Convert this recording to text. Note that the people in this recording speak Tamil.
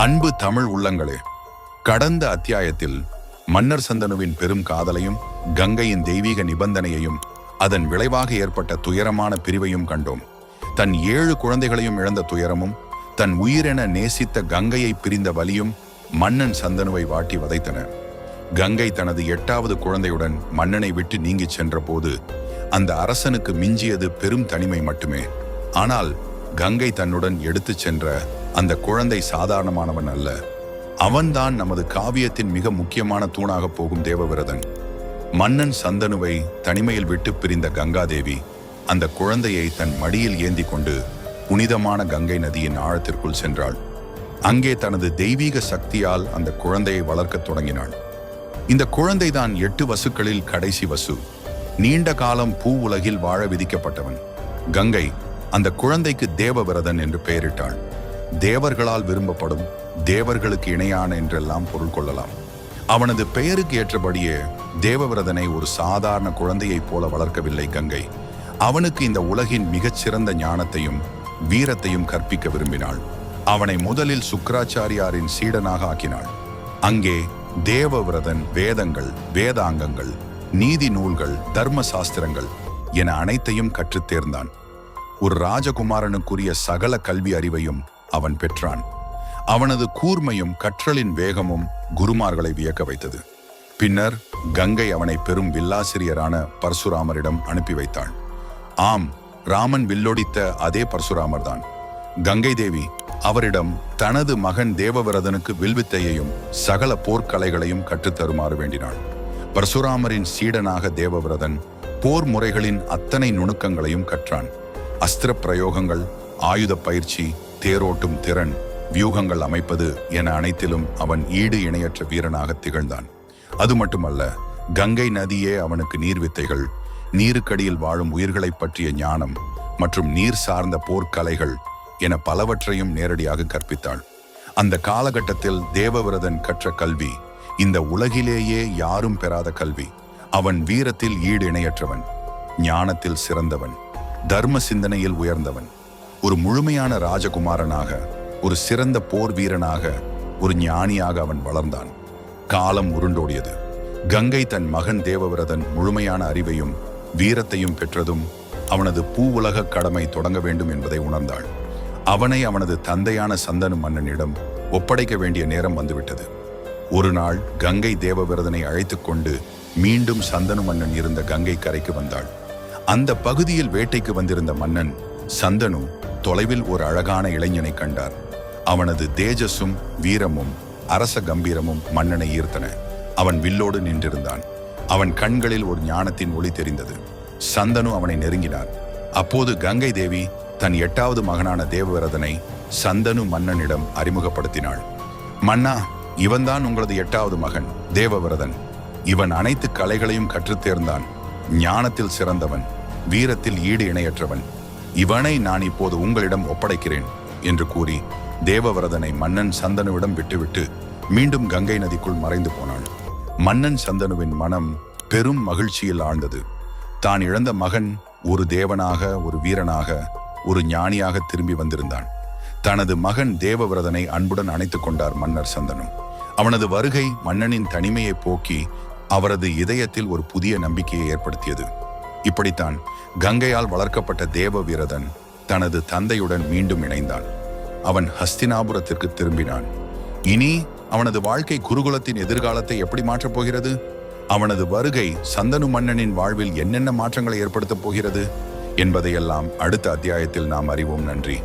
அன்பு தமிழ் உள்ளங்களே, கடந்த அத்தியாயத்தில் மன்னர் சந்தனுவின் பெரும் காதலையும் கங்கையின் தெய்வீக நிபந்தனையையும் அதன் விளைவாக ஏற்பட்ட துயரமான பிரிவையும் கண்டோம். தன் 7 குழந்தைகளையும் இழந்த துயரமும் தன் உயிரென நேசித்த கங்கையை பிரிந்த வலியும் மன்னன் சந்தனுவை வாட்டி வதைத்தன. கங்கை தனது 8வது குழந்தையுடன் மன்னனை விட்டு நீங்கிச் சென்ற போது அந்த அரசனுக்கு மிஞ்சியது பெரும் தனிமை மட்டுமே. ஆனால் கங்கை தன்னுடன் எடுத்துச் சென்ற அந்த குழந்தை சாதாரணமானவன் அல்ல. அவன்தான் நமது காவியத்தின் மிக முக்கியமான தூணாக போகும் தேவவிரதன். மன்னன் சந்தனுவை தனிமையில் விட்டு பிரிந்த கங்காதேவி அந்த குழந்தையை தன் மடியில் ஏந்தி கொண்டு புனிதமான கங்கை நதியின் ஆழத்திற்குள் சென்றாள். அங்கே தனது தெய்வீக சக்தியால் அந்த குழந்தையை வளர்க்கத் தொடங்கினாள். இந்த குழந்தைதான் 8 வசுக்களில் கடைசி வசு. நீண்ட காலம் பூ உலகில் வாழ விதிக்கப்பட்டவன். கங்கை அந்த குழந்தைக்கு தேவவிரதன் என்று பெயரிட்டாள். தேவர்களால் விரும்பப்படும், தேவர்களுக்கு இணையான என்றெல்லாம் பொருள் கொள்ளலாம். அவனது பெயருக்கு ஏற்றபடியே தேவவிரதனை ஒரு சாதாரண குழந்தையைப் போல வளர்க்கவில்லை கங்கை. அவனுக்கு இந்த உலகின் மிகச்சிறந்த ஞானத்தையும் வீரத்தையும் கற்பிக்க விரும்பினாள். அவனை முதலில் சுக்கிராச்சாரியாரின் சீடனாக ஆக்கினாள். அங்கே தேவவிரதன் வேதங்கள், வேதாங்கங்கள், நீதி நூல்கள், தர்ம சாஸ்திரங்கள் என அனைத்தையும் கற்றுத் தேர்ந்தான். ஒரு ராஜகுமாரனுக்குரிய சகல கல்வி அறிவையும் அவன் பெற்றான். அவனது கூர்மையும் கற்றலின் வேகமும் குருமார்களை வியக்க வைத்தது. பின்னர் கங்கை அவனை பெரும் வில்லாசிரியரான பரசுராமரிடம் அனுப்பி வைத்தாள். ஆம், ராமன் வில்லொடித்த அதே பரசுராமர்தான். கங்கை தேவி அவரிடம் தனது மகன் தேவவிரதனுக்கு வில்வித்தையையும் சகல போர்க்கலைகளையும் கற்றுத்தருமாறு வேண்டினாள். பரசுராமரின் சீடனாக தேவவிரதன் போர் முறைகளின் அத்தனை நுணுக்கங்களையும் கற்றான். அஸ்திர பிரயோகங்கள், ஆயுத பயிற்சி, தேரோட்டும் திறன், வியூகங்கள் அமைப்பது என அனைத்திலும் அவன் ஈடு இணையற்ற வீரனாக திகழ்ந்தான். அது மட்டுமல்ல, கங்கை நதியே அவனுக்கு நீர்வித்தைகள், நீருக்கடியில் வாழும் உயிர்களை பற்றிய ஞானம் மற்றும் நீர் சார்ந்த போர்க்கலைகள் என பலவற்றையும் நேரடியாக கற்பித்தாள். அந்த காலகட்டத்தில் தேவவிரதன் கற்ற கல்வி இந்த உலகிலேயே யாரும் பெறாத கல்வி. அவன் வீரத்தில் ஈடு இணையற்றவன், ஞானத்தில் சிறந்தவன், தர்ம சிந்தனையில் உயர்ந்தவன். ஒரு முழுமையான ராஜகுமாரனாக, ஒரு சிறந்த போர் வீரனாக, ஒரு ஞானியாக அவன் வளர்ந்தான். காலம் உருண்டோடியது. கங்கை தன் மகன் தேவவிரதன் முழுமையான அறிவையும் வீரத்தையும் பெற்றதும் அவனது பூவுலக கடமை தொடங்க வேண்டும் என்பதை உணர்ந்தாள். அவனை அவனது தந்தையான சந்தனு மன்னனிடம் ஒப்படைக்க வேண்டிய நேரம் வந்துவிட்டது. ஒரு நாள் கங்கை தேவவிரதனை அழைத்து கொண்டு மீண்டும் சந்தனு மன்னன் இருந்த கங்கை கரைக்கு வந்தாள். அந்த பகுதியில் வேட்டைக்கு வந்திருந்த மன்னன் சந்தனு தொலைவில் ஒரு அழகான இளைஞனை கண்டார். அவனது தேஜஸும் வீரமும் அரச கம்பீரமும் மன்னனை ஈர்த்தன. அவன் வில்லோடு நின்றிருந்தான். அவன் கண்களில் ஒரு ஞானத்தின் ஒளி தெரிந்தது. சந்தனு அவனை நெருங்கினார். அப்போது கங்கை தேவி தன் 8வது மகனான தேவவிரதனை சந்தனு மன்னனிடம் அறிமுகப்படுத்தினாள். மன்னா, இவன்தான் உங்களது 8வது மகன் தேவவிரதன். இவன் அனைத்து கலைகளையும் கற்றுத் தேர்ந்தான். ஞானத்தில் சிறந்தவன், வீரத்தில் ஈடு இணையற்றவன். இவனை நான் இப்போது உங்களிடம் ஒப்படைக்கிறேன் என்று கூறி தேவவிரதனை மன்னன் சந்தனுவிடம் விட்டுவிட்டு மீண்டும் கங்கை நதிக்குள் மறைந்து போனாள். மன்னன் சந்தனுவின் மனம் பெரும் மகிழ்ச்சியில் ஆழ்ந்தது. தான் இழந்த மகன் ஒரு தேவனாக, ஒரு வீரனாக, ஒரு ஞானியாக திரும்பி வந்திருந்தான். தனது மகன் தேவவிரதனை அன்புடன் அணைத்துக் கொண்டார் மன்னர் சந்தனு. அவனது வருகை மன்னனின் தனிமையை போக்கி அவரது இதயத்தில் ஒரு புதிய நம்பிக்கையை ஏற்படுத்தியது. இப்படித்தான் கங்கையால் வளர்க்கப்பட்ட தேவவிரதன் தனது தந்தையுடன் மீண்டும் இணைந்தான். அவன் ஹஸ்தினாபுரத்திற்கு திரும்பினான். இனி அவனது வாழ்க்கை குருகுலத்தின் எதிர்காலத்தை எப்படி மாற்றப் போகிறது? அவனது வருகை சந்தனு மன்னனின் வாழ்வில் என்னென்ன மாற்றங்களை ஏற்படுத்தப் போகிறது என்பதையெல்லாம் அடுத்த அத்தியாயத்தில் நாம் அறிவோம். நன்றி.